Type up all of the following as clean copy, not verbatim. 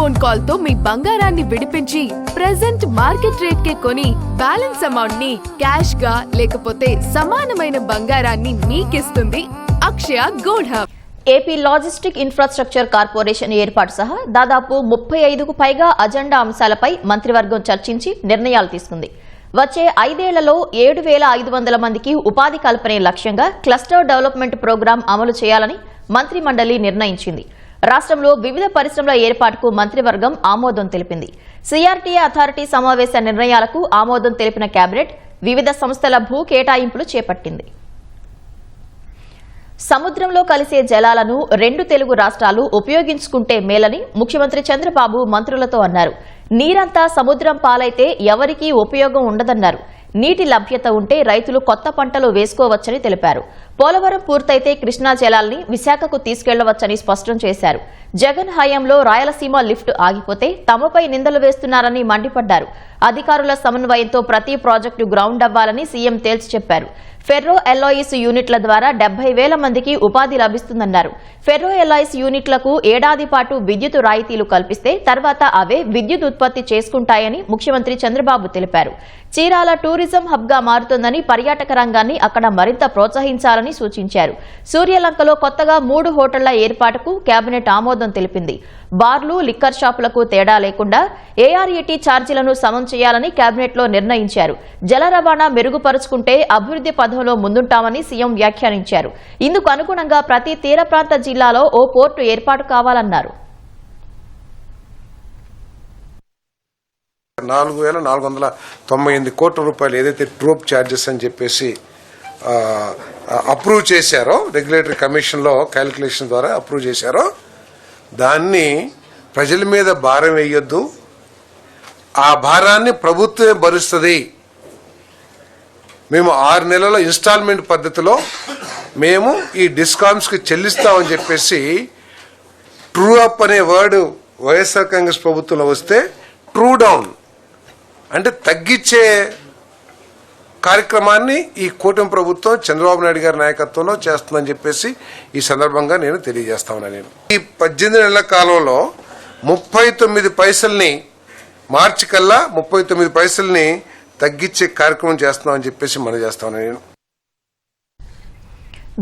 Phone call తో మీ బంగారాన్ని విడిపించి ప్రెజెంట్ మార్కెట్ రేట్ కే కొని బ్యాలెన్స్ అమౌంట్ ని క్యాష్ గా లేకపోతే సమానమైన బంగారాన్ని మీకిస్తుంది Akshaya gold hub. AP logistic infrastructure corporation ఏర్పాటు సహా దాదాపు 35కు పైగా అజెండా అంశాలపై మంత్రివర్గం చర్చించి నిర్ణయాలు తీసుకుంది. వచ్చే 5 ఏళ్లలో 7,500 మందికి ఉపాధి కల్పనే లక్ష్యంగా క్లస్టర్ డెవలప్మెంట్ ప్రోగ్రాం అమలు చేయాలని మంత్రిమండలి నిర్ణయించింది. రాష్ట్రంలో వివిధ పరిశ్రమల ఏర్పాటుకు మంత్రివర్గం ఆమోదం తెలిపింది. సిఆర్టీఏ అథారిటీ సమావేశ నిర్ణయాలకు ఆమోదం తెలిపిన కేబినెట్ వివిధ సంస్థల భూ కేటాయింపులు చేపట్టింది. సముద్రంలో కలిసే జలాలను 2 తెలుగు రాష్ట్రాలు ఉపయోగించుకుంటే మేలని ముఖ్యమంత్రి చంద్రబాబు మంత్రులతో అన్నారు. నీరంతా సముద్రం పాలైతే ఎవరికీ ఉపయోగం ఉండదన్నారు. నీటి లభ్యత ఉంటే రైతులు కొత్త పంటలు వేసుకోవచ్చని తెలిపారు. పోలవరం పూర్తయితే కృష్ణా జలాల్ని విశాఖకు తీసుకెళ్లవచ్చని స్పష్టం చేశారు. జగన్ హయాంలో రాయలసీమ లిఫ్ట్ ఆగిపోతే తమపై నిందలు వేస్తున్నారని మండిపడ్డారు. అధికారుల సమన్వయంతో ప్రతి ప్రాజెక్టు గ్రౌండ్ అవ్వాలని సీఎం తేల్చి చెప్పారు. ఫెర్రో ఎల్లాయిస్ యూనిట్ల ద్వారా 70,000 మందికి ఉపాధి లభిస్తుందన్నారు. ఫెర్రో ఎల్లాయిస్ యూనిట్లకు ఏడాది పాటు విద్యుత్ రాయితీలు కల్పిస్తే తర్వాత అవే విద్యుత్ ఉత్పత్తి చేసుకుంటాయని ముఖ్యమంత్రి చంద్రబాబు తెలిపారు. చీరాల టూరిజం హబ్ గా మారుతుందని పర్యాటక రంగాన్ని అక్కడ మరింత ప్రోత్సహించాలని సూచించారు. సూర్యలంకలో కొత్తగా 3 హోటళ్ల ఏర్పాటుకు కేబినెట్ ఆమోదం తెలిపింది. బార్లు, లిక్కర్ షాపులకు తేడా లేకుండా ఏఆర్ఈటీ ఛార్జీలను సమం చేయాలని కేబినెట్లో నిర్ణయించారు. జల రవాణా మెరుగుపరుచుకుంటే అభివృద్ది పథంలో ముందుంటామని సీఎం వ్యాఖ్యానించారు. ఇందుకు అనుగుణంగా ప్రతి తీర ప్రాంత జిల్లాలో ఓ పోర్టు ఏర్పాటు కావాలన్నారు. 4,498 కోట్ల రూపాయలు ఏదైతే ట్రూప్ ఛార్జెస్ అని చెప్పేసి అప్రూవ్ చేశారో, రెగ్యులేటరీ కమిషన్లో క్యాలిక్యులేషన్ ద్వారా అప్రూవ్ చేశారో, దాన్ని ప్రజల మీద భారం వేయొద్దు, ఆ భారాన్ని ప్రభుత్వమే భరుస్తుంది. మేము 6 నెలల ఇన్స్టాల్మెంట్ పద్ధతిలో మేము ఈ డిస్కామ్స్కి చెల్లిస్తామని చెప్పేసి ట్రూ అప్ అనే వర్డ్ వైఎస్ఆర్ కాంగ్రెస్ ప్రభుత్వంలో వస్తే ట్రూ డౌన్ అంటే తగ్గించే కార్యక్రమాన్ని ఈ కూటమి ప్రభుత్వం చంద్రబాబు నాయుడు గారి నాయకత్వంలో చేస్తుందని చెప్పేసి ఈ సందర్భంగా నేను తెలియజేస్తా ఉన్నాను. ఈ 18 నెలల కాలంలో 39 పైసల్ని మార్చి కల్లా 39 పైసల్ని తగ్గించే కార్యక్రమం చేస్తున్నామని చెప్పేసి మనం చేస్తా ఉన్నాను నేను.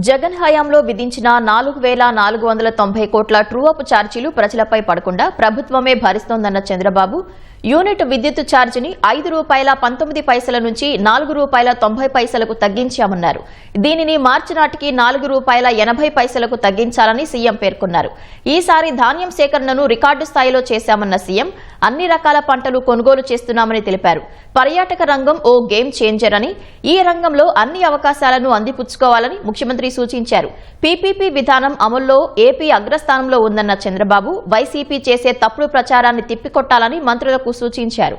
జగన్ హయాంలో విధించిన 4,490 కోట్ల ట్రూ అప్ ఛార్జీలు ప్రజలపై పడకుండా ప్రభుత్వమే భరిస్తోందన్న చంద్రబాబు యూనిట్ విద్యుత్ ఛార్జీని ₹5.19 నుంచి ₹4.90కు తగ్గించామన్నారు. దీనిని మార్చి నాటికి ₹4.80కు తగ్గించాలని సీఎం పేర్కొన్నారు. ఈసారి ధాన్యం సేకరణను రికార్డు స్థాయిలో చేశామన్న సీఎం అన్ని రకాల పంటలు కొనుగోలు చేస్తున్నామని తెలిపారు. పర్యాటక రంగం ఓ గేమ్ చేంజర్ అని, ఈ రంగంలో అన్ని అవకాశాలను అందిపుచ్చుకోవాలని ముఖ్యమంత్రి సూచించారు. పీపీపీ విధానం అమల్లో ఏపీ అగ్రస్థానంలో ఉందన్న చంద్రబాబు వైసీపీ చేసే తప్పుడు ప్రచారాన్ని తిప్పికొట్టాలని మంత్రులకు సూచించారు.